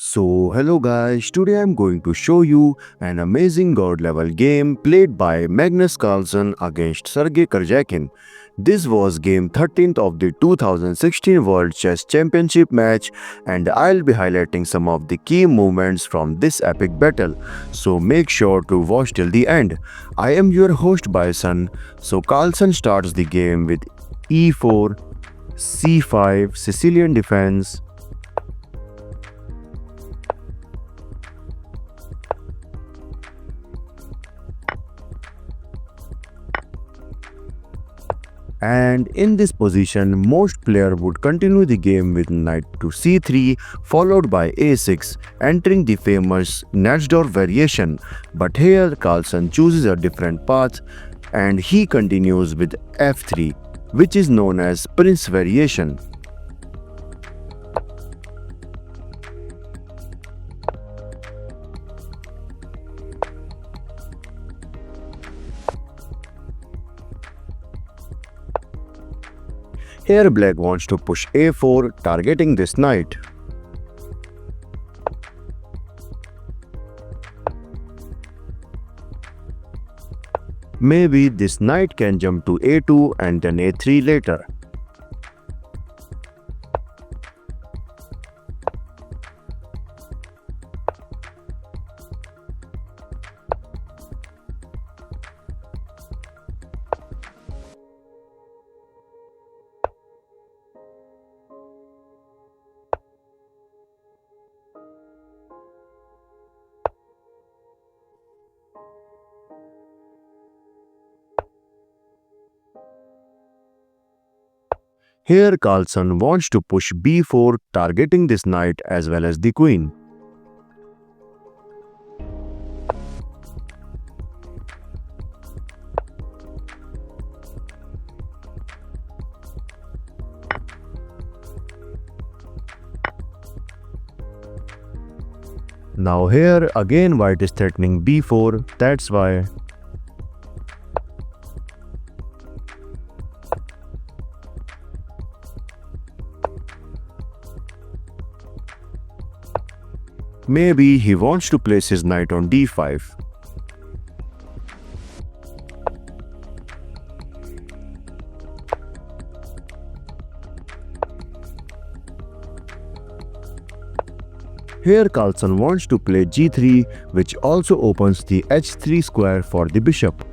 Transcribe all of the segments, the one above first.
Hello guys, today I'm going to show you an amazing god level game played by Magnus Carlsen against Sergey Karjakin. This was game 13th of the 2016 World Chess Championship match and I'll be highlighting some of the key movements from this epic battle. So make sure to watch till the end. I am your host Bison. Carlsen starts the game with e4, c5, Sicilian defense, and in this position most player would continue the game with knight to c3 followed by a6, entering the famous Natsdorf variation. But here Carlsen chooses a different path and he continues with f3, which is known as Prince variation. Here black wants to push a4, targeting this knight. Maybe this knight can jump to a2 and then a3 later. Here Carlsen wants to push b4, targeting this knight as well as the queen. Now here again white is threatening b4, that's why. Maybe he wants to place his knight on d5. Here Carlsen wants to play g3, which also opens the h3 square for the bishop.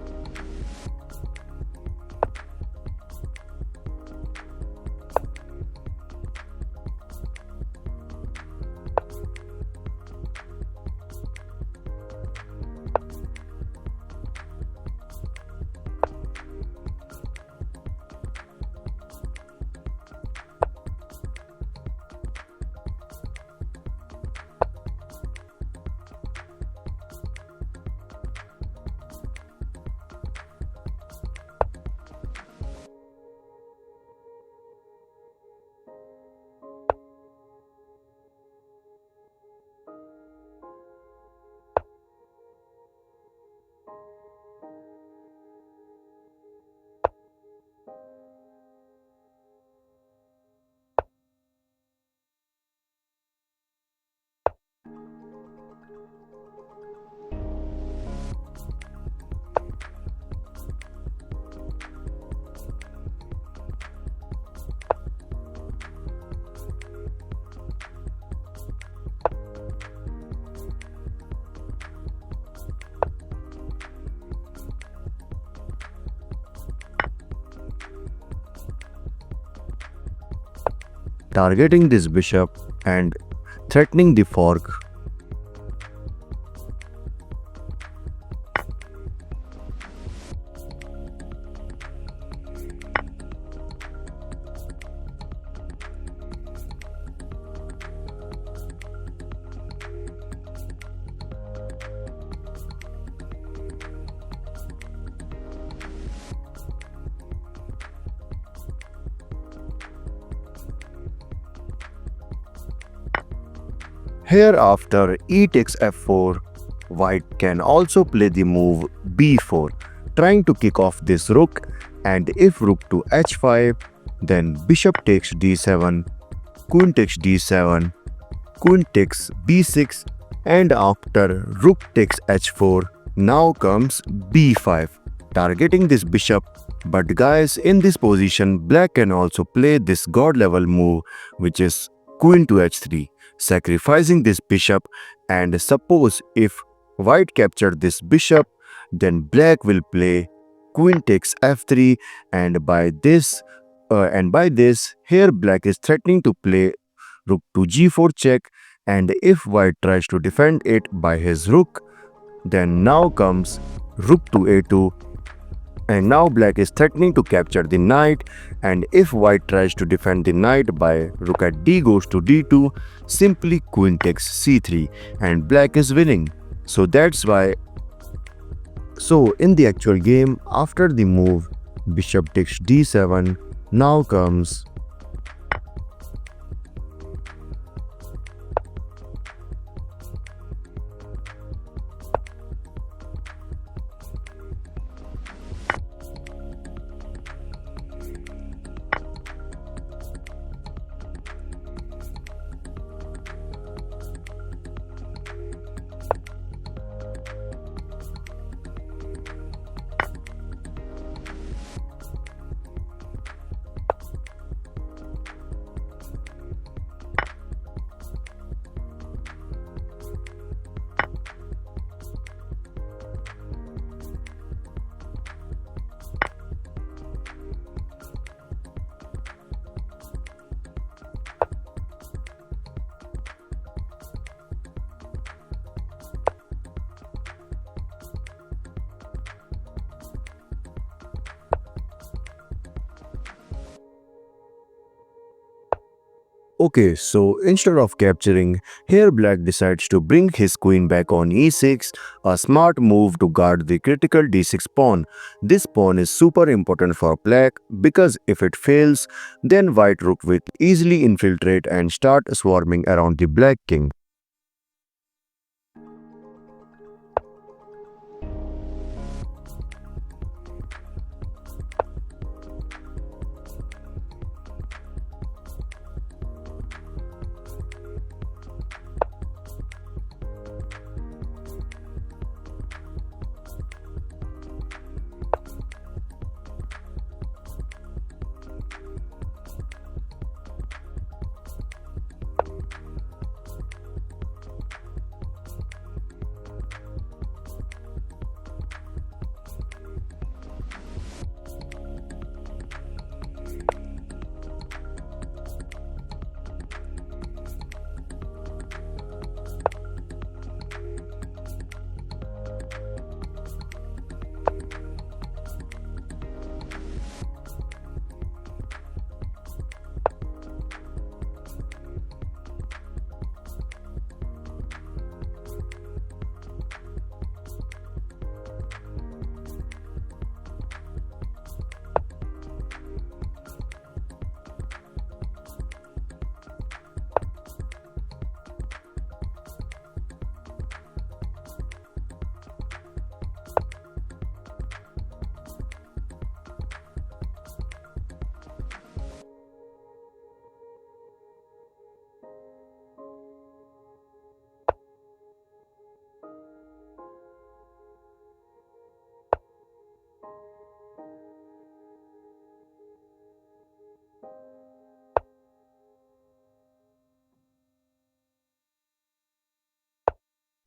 Targeting this bishop and threatening the fork. Here after e takes f4, white can also play the move b4, trying to kick off this rook, and if rook to h5, then bishop takes d7, queen takes d7, queen takes b6, and after rook takes h4, now comes b5, targeting this bishop. But guys, in this position, black can also play this god level move, which is queen to h3, sacrificing this bishop. And suppose if white captured this bishop, then black will play queen takes f3, and by this here black is threatening to play rook to g4 check. And if white tries to defend it by his rook, then now comes rook to a2, and now black is threatening to capture the knight. And if white tries to defend the knight by rook at d goes to d2, simply queen takes c3, and black is winning. So that's why. So in the actual game, after the move bishop takes d7, now comes Okay, so instead of capturing, here black decides to bring his queen back on e6, a smart move to guard the critical d6 pawn. This pawn is super important for black because if it fails, then white rook will easily infiltrate and start swarming around the black king.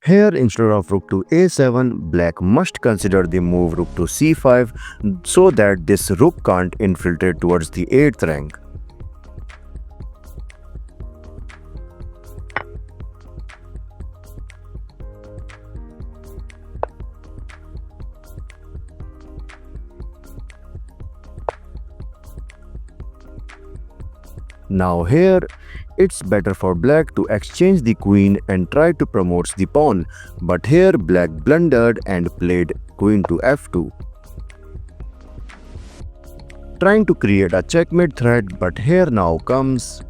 Here, instead of rook to a7, black must consider the move rook to c5 so that this rook can't infiltrate towards the 8th rank. Now here, it's better for black to exchange the queen and try to promote the pawn, but here black blundered and played queen to f2, trying to create a checkmate threat. But here now comes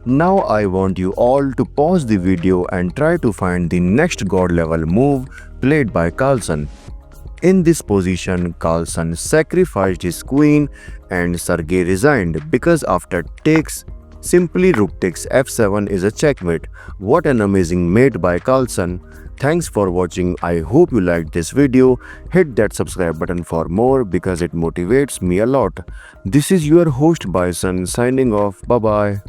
Now I want you all to pause the video and try to find the next god level move played by Carlsen. In this position, Carlsen sacrificed his queen and Sergei resigned because after takes, simply rook takes f7 is a checkmate. What an amazing mate by Carlsen. Thanks for watching. I hope you liked this video. Hit that subscribe button for more because it motivates me a lot. This is your host Bison signing off. Bye bye.